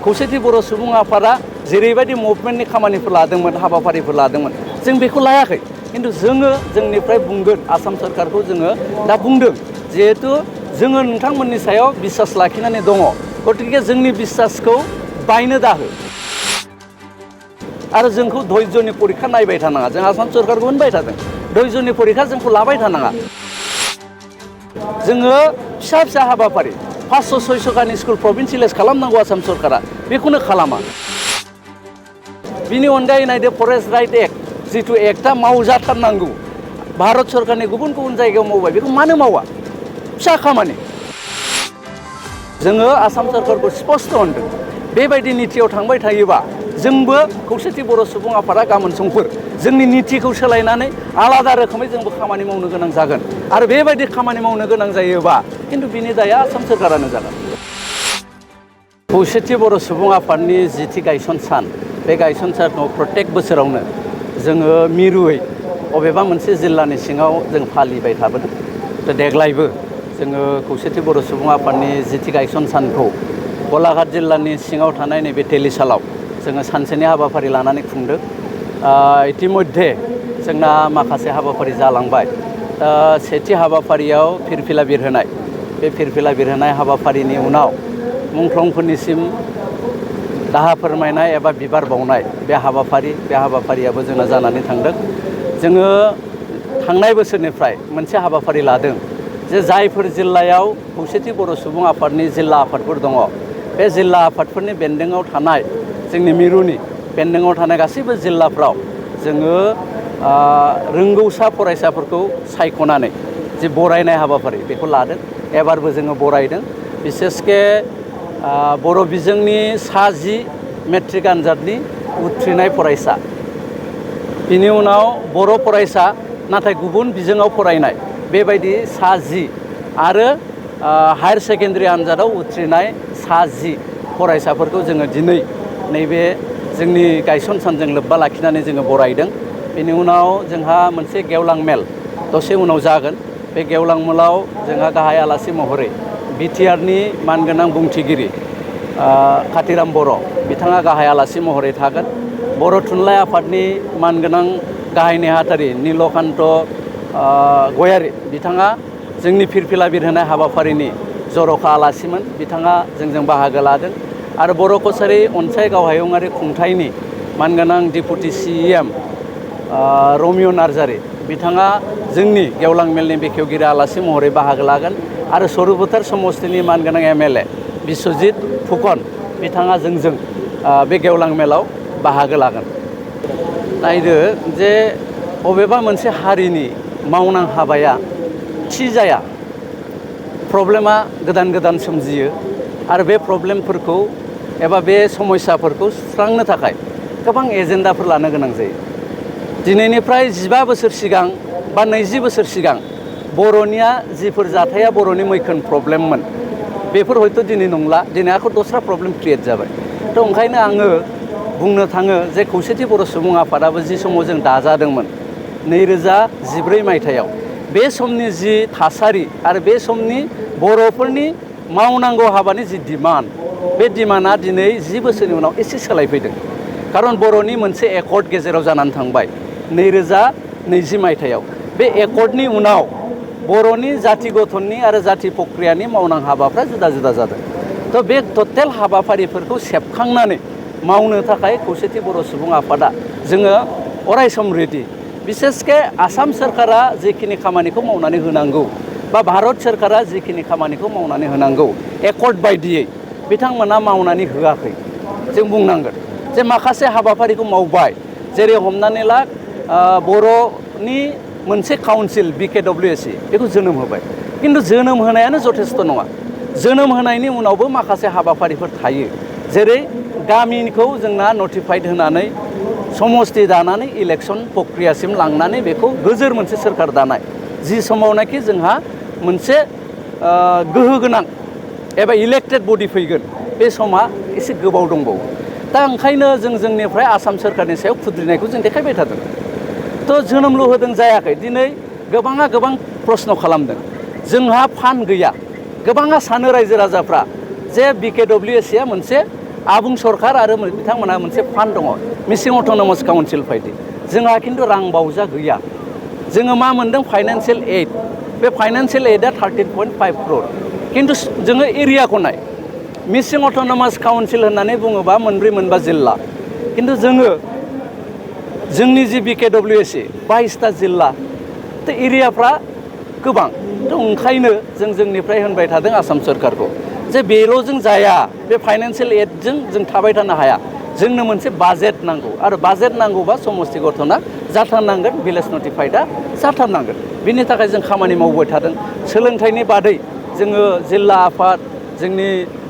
खौसेथि बर' सुबुं आफादा जेरैबायदि मुभमेन्टनि खामानिफोर लादोंमोन हाबाफारिफोर लादोंमोन जों बेखौ लायाखै खिन्थु जोङो जोंनिफ्राय बुंगोन आसाम सरकारखौ जोङो दा बुंदों जिहेतु जोङो नोंथांमोननि सायाव बिसास लाखिनानै दङ गतिके जोंनि बिसासखौ बायनो दाहो आरो जोंखौ धैर्यनि परिखा नायबाय थानाङा जों आसाम सरकारखौ होनबाय थादों धैर्यनि परिखा जोंखौ लाबाय थानाङा जोङो फिसा फिसा हाबाफारि 500-600 गानि स्कुल प्रभिन्सियेलाइज खालामनांगौ आसाम सरकारा बेखौनो खालामा बिनि अनगायै नायदो फरेस्ट राइट एक्ट जिथु एक्टआ मावजाथारनांगौ भारत सरकारनि गुबुन गुबुन जायगायाव मावबाय बेखौ मानो मावा फिसा खामानि जोङो आसाम सरकारखौ स्पष्ट होनदों बेबायदि नीतियाव थांबाय थायोबा जोंबो खौसेथि बर' सुबुं आफादा गाबोन समफोर जोंनि नीतिखौ सोलायनानै आलादा रोखोमै जोंबो खामानि मावनो गोनां जागोन आरो बेबायदि खामानि मावनो गोनां जायोबा खिन्थु बिनि दाया आसाम सरकारानो जागोन खौसेथि बर' सुबुं आफादनि जिथि गायसन सान बे गायसन सानखौ प्रत्येक बोसोरावनो जोङो मिरुयै अबेबा मोनसे जिल्लानि सिङाव जों फालिबाय थाबोदों देग्लायबो जोङो खौसेथि बर' सुबुं आफादनि जिथि गायसन सानखौ गलाघाट जिल्लानि सिङाव थानाय नैबे तेलिसालाव जोङो सानसेनि हाबाफारि लानानै खुंदों इतिमध्ये जोंना माखासे हाबाफारि जालांबाय सेथि हाबाफारियाव फिरफिला बिरहोनाय बे फिरफिला बिरहोनाय हाबाफारिनि उनाव मुंख्लंफोरनिसिम दाहा फोरमायनाय एबा बिबार बावनाय बे हाबाफारियाबो जोंना जानानै थांदों जोङो थांनाय बोसोरनिफ्राय मोनसे हाबाफारि लादों जे जायफोर जिल्लायाव खौसेथि बर' सुबुं आफादनि जिल्ला आफादफोर दङ बे जिल्ला आफादफोरनि बेन्दोङाव थानाय जोंनि मिरुनि बेन्दोङाव थानाय गासैबो जिल्लाफ्राव जोङो रोंगौसा फरायसाफोरखौ सायख'नानै जे बरायनाय हाबाफारि बेखौ लादों एबारबो जोङो बरायदों बिसेसके बर' बिजोंनि 10 मेट्रिक आनजादनि उथ्रिनाय फरायसा बिनि उनाव बर' फरायसा नाथाय गुबुन बिजोङाव फरायनाय बेबायदि 10 आरो हायार सेकेन्डारि आनजादाव उथ्रिनाय 10 फरायसाफोरखौ जोङो दिनै नैबे जोंनि गायसन सानजों लोब्बा लाखिनानै जोङो बरायदों बेनि उनाव जोंहा मोनसे गेवलां मेल दसे उनाव जागोन बे गेवलां मेलाव जोंहा गाहाय आलासि महरै बिटिआरनि मानगोनां बुंथिगिरि कातिराम बर' बिथाङा गाहाय आलासि महरै थागोन बर' थुनलाइ आफादनि मानगोनां गाहाय नेहाथारि नीलकान्त गयारी बिथाङा जोंनि फिरफिला बिरहोनाय हाबाफारिनि जर'खा आलासिमोन बिथाङा जोंजों बाहागो लादों आरो बर' कछारी अनसाय गावहायुङारि खुंथायनि मानगोनां डिपुटि CEM रमिय' नार्जारी बिथाङा जोंनि गेवलां मेलनि बेखेवगिरि आलासि महरै बाहागो लागोन आरो सरुबुथार समस्तिनि मानगोनां MLA बिश्वजित फुकन बिथाङा जोंजों बे गेवलां मेलाव बाहागो लागोन नायदो जे बबेबा मोनसे हारिनि मावनां हाबाया थि जाया प्रब्लेमा गोदान गोदान सोमजियो आरो बे प्रब्लेमफोरखौ एबा बे समस्याफोरखौ सुस्रांनो थाखाय गोबां एजेन्डाफोर लानो गोनां जायो दिनैनिफ्राय 15 बोसोर सिगां बा 20 बोसोर सिगां बर'निया जिफोर जाथाया बर'नि मैखोम प्रब्लेममोन बेफोर हयथ' दिनै नंला दिनै आरो दस्रा प्रब्लेम क्रिएट जाबाय थ' ओंखायनो आङो बुंनो थाङो जे खौसेथि बर' सुबुं आफादाबो जि समाव जों दाजादोंमोन 2014 मायथाइयाव बे समनि जि थासारि आरो बे समनि बर'फोरनि मावनांगौ हाबानि जि डिमान्ड बे डिमान्डआ दिनै 10 बोसोरनि उनाव एसे सोलायफैदों खारन बर'नि मोनसे एकर्ड गेजेराव जानानै थांबाय 2020 मायथाइयाव बे एकर्डनि उनाव बर'नि जाथि गठननि आरो जाथि प्रक्रियानि मावनां हाबाफ्रा जुदा जुदा जादों थ' बे टटेल हाबाफारिफोरखौ सेबखांनानै मावनो थाखाय खौसेथि बर' सुबुं आफादा जोङो अरायसम रेडि बिसेसके आसाम सोरखारा जिखिनि खामानिखौ मावनानै होनांगौ बा भारत सोरखारा जिखिनि खामानिखौ मावनानै होनांगौ एकर्ड बायदियै बिथांमोना मावनानै होआखै जों बुंनांगोन जे माखासे हाबाफारिखौ मावबाय जेरै हमनानै ला बर'नि मोनसे काउन्सिल BKWSC बेखौ जोनोम होबाय खिन्थु जोनोम होनायानो जथेस्थ' नङा जोनोम होनायनि उनावबो माखासे हाबाफारिफोर थायो जेरै गामिखौ जोंना नटिफाइड होनानै समस्ति दानानै इलेक्सन प्रक्रियासिम लांनानै बेखौ गोजोर मोनसे सोरखार दानाय जि समावनाखि जोंहा मोनसे गोहो गोनां एबा इलेक्टेड बडि फैगोन बे समा एसे गोबाव दंबावो दा ओंखायनो जों जोंनिफ्राय आसाम सोरखारनि सायाव खुद्रिनायखौ जों देखायबाय थादों थ' जोनोमल' होदों जायाखै दिनै गोबाङा गोबां प्रश्न खालामदों जोंहा फान्ड गैया गोबाङा सानो रायजो राजाफ्रा जे BKWSCआ मोनसे आबुं सरकार आरो बिथांमोनहा मोनसे फान्ड दङ मिसिं अट'नमास काउन्सिल बायदि जोंहा खिन्थु रां बावजा गैया जोङो मा मोन्दों फाइनान्सियेल एड बे फाइनान्सियेल एडआ 13.5 crore खिन्थु जोङो एरियाखौ नाय मिसिं अट'नमास काउन्सिल होननानै बुङोबा मोनब्रै मोनबा जिल्ला खिन्थु जोंनि जि BKWSA 22टा जिल्ला थ' एरियाफ्रा गोबां थ' ओंखायनो जोंनिफ्राय होनबाय थादों आसाम सरकारखौ जे बेल' जों जाया बे फाइनान्सियेल एडजों जों थाबाय थानो हाया जोंनो मोनसे बाजेट नांगौ आरो बाजेट नांगौबा समस्ति गठना जाथारनांगोन भिलेज नटिफाइडआ जाथारनांगोन बिनि थाखाय जों खामानि मावबाय थादों सोलोंथाइनि बादै जोङो जिल्ला आफाद जोंनि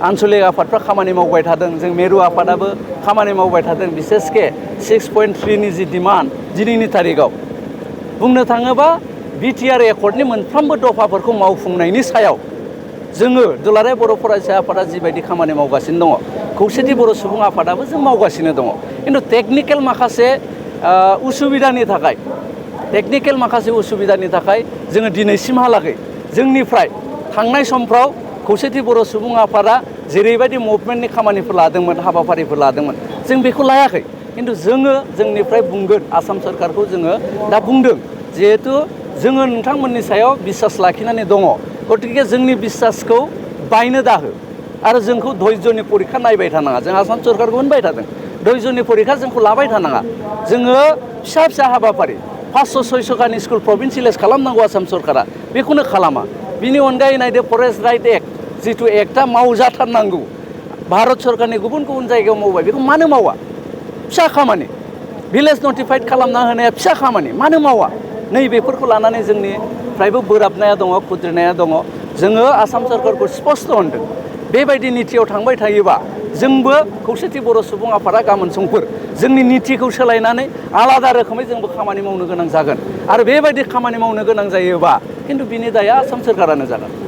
आन्चलिक आफादफ्रा खामानि मावबाय थादों जों मेरु आफादाबो खामानि मावबाय थादों बिसेसके 6.3नि जि डिमान्ड दिनैनि थारिखआव बुंनो थाङोबा बिटिआर एकर्डनि मोनफ्रोमबो दफाफोरखौ मावफुंनायनि सायाव जोङो दुलाराय बर' फरायसा आफादा जिबायदि खामानि मावगासिनो दङ खौसेथि बर' सुबुं आफादाबो जों मावगासिनो दङ खिन्थु टेकनिकेल माखासे उसुबिदानि थाखाय जोङो दिनैसिमहालागै जोंनिफ्राय थांनाय समफ्राव खौसेथि बर' सुबुं आफादा जेरैबायदि मुभमेन्टनि खामानिफोर लादोंमोन हाबाफारिफोर लादोंमोन जों बेखौ लायाखै खिन्थु जोङो जोंनिफ्राय बुंगोन आसाम सरकारखौ जोङो दा बुंदों जिहेथु जोङो नोंथांमोननि सायाव बिसास लाखिनानै दङ गतिके जोंनि बिसासखौ बायनो दाहो आरो जोंखौ धैर्यनि परिखा नायबाय थानाङा जों आसाम सरकारखौ होनबाय थादों धैर्यनि परिखा जोंखौ लाबाय थानाङा जोङो फिसा फिसा हाबाफारि 500-600 खानि स्कुल प्रभिन्सियेलाइज खालामनांगौ आसाम सरकारा बेखौनो खालामा बिनि अनगायै नायदो फरेस्ट राइट एक्ट जिथु एक्टआ मावजाथारनांगौ भारत सरकारनि गुबुन गुबुन जायगायाव मावबाय बेखौ मानो मावा फिसा खामानि भिलेज नटिफाइड खालामना होनाया फिसा खामानि मानो मावा नैबेफोरखौ लानानै जोंनिफ्रायबो बोराबनाया दङ खुद्रिनाया दङ जोङो आसाम सरकारखौ स्पष्ट होनदों बेबायदि नितियाव थांबाय थायोबा जोंबो खौसेथि बर' सुबुं आफादा गाबोन समफोर जोंनि नितिखौ सोलायनानै आलादा रोखोमै जोंबो खामानि मावनो गोनां जागोन आरो बेबायदि खामानि मावनो गोनां जायोबा खिन्थु बिनि दाया आसाम सरकारानो जागोन